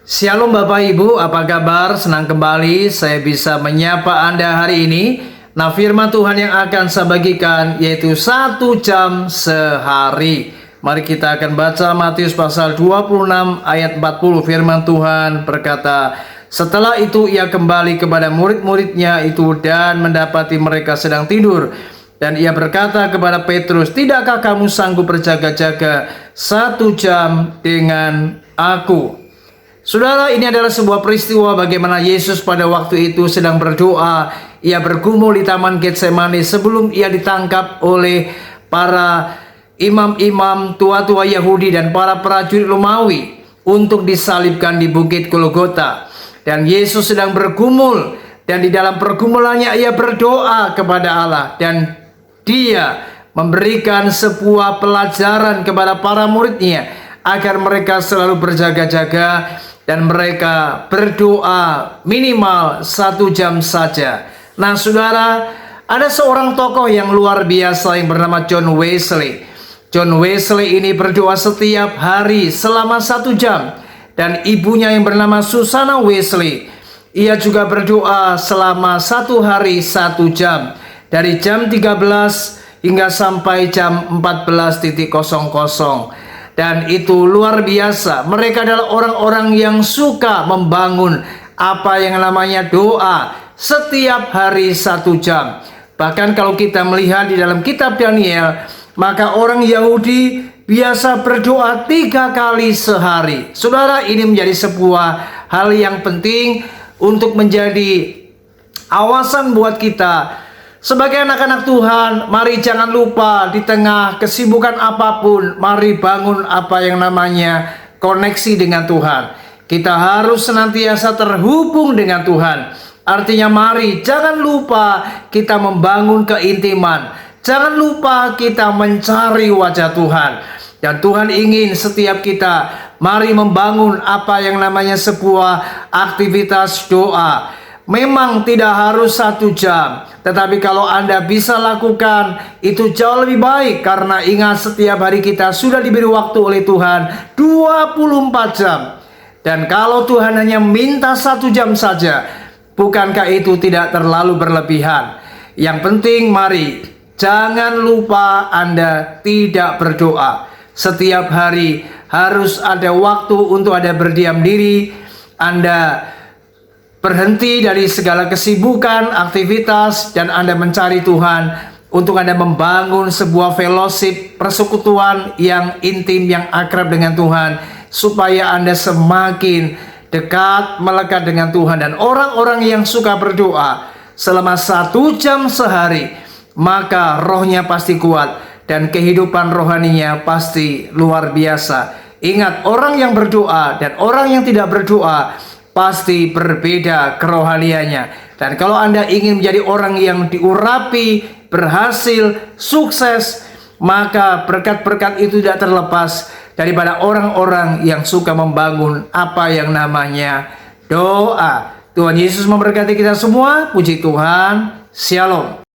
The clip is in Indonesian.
Shalom Bapak Ibu, apa kabar? Senang kembali saya bisa menyapa Anda hari ini. Nah, firman Tuhan yang akan saya bagikan yaitu 1 jam sehari. Mari kita akan baca Matius pasal 26 ayat 40. Firman Tuhan berkata, setelah itu ia kembali kepada murid-muridnya itu dan mendapati mereka sedang tidur. Dan ia berkata kepada Petrus, tidakkah kamu sanggup berjaga-jaga 1 jam dengan aku? Saudara, ini adalah sebuah peristiwa bagaimana Yesus pada waktu itu sedang berdoa. Ia bergumul di Taman Getsemani sebelum ia ditangkap oleh para imam-imam tua-tua Yahudi dan para prajurit Romawi untuk disalibkan di Bukit Golgota. Dan Yesus sedang bergumul, dan di dalam pergumulannya ia berdoa kepada Allah, dan dia memberikan sebuah pelajaran kepada para muridnya agar mereka selalu berjaga-jaga dan mereka berdoa minimal 1 jam saja. Nah saudara, ada seorang tokoh yang luar biasa yang bernama John Wesley. John Wesley ini berdoa setiap hari selama 1 jam. Dan ibunya yang bernama Susanna Wesley, ia juga berdoa selama 1 hari 1 jam. Dari jam 13 hingga sampai jam 14.00. Dan itu luar biasa. Mereka adalah orang-orang yang suka membangun apa yang namanya doa setiap hari 1 jam. Bahkan kalau kita melihat di dalam kitab Daniel, maka orang Yahudi biasa berdoa 3 kali sehari. Saudara, ini menjadi sebuah hal yang penting untuk menjadi awasan buat kita. Sebagai anak-anak Tuhan, mari jangan lupa di tengah kesibukan apapun, mari bangun apa yang namanya koneksi dengan Tuhan. Kita harus senantiasa terhubung dengan Tuhan. Artinya mari jangan lupa kita membangun keintiman. Jangan lupa kita mencari wajah Tuhan. Dan Tuhan ingin setiap kita mari membangun apa yang namanya sebuah aktivitas doa. Memang tidak harus 1 jam, tetapi kalau Anda bisa lakukan itu jauh lebih baik. Karena ingat, setiap hari kita sudah diberi waktu oleh Tuhan 24 jam. Dan kalau Tuhan hanya minta 1 jam saja, bukankah itu tidak terlalu berlebihan? Yang penting mari jangan lupa Anda tidak berdoa. Setiap hari harus ada waktu untuk Anda berdiam diri. Anda berhenti dari segala kesibukan, aktivitas, dan Anda mencari Tuhan untuk Anda membangun sebuah fellowship, persekutuan yang intim, yang akrab dengan Tuhan, supaya Anda semakin dekat, melekat dengan Tuhan. Dan orang-orang yang suka berdoa selama 1 jam sehari, maka rohnya pasti kuat dan kehidupan rohaninya pasti luar biasa. Ingat, orang yang berdoa dan orang yang tidak berdoa pasti berbeda kerohaniannya. Dan kalau Anda ingin menjadi orang yang diurapi, berhasil, sukses, maka berkat-berkat itu tidak terlepas daripada orang-orang yang suka membangun apa yang namanya doa. Tuhan Yesus memberkati kita semua. Puji Tuhan. Shalom.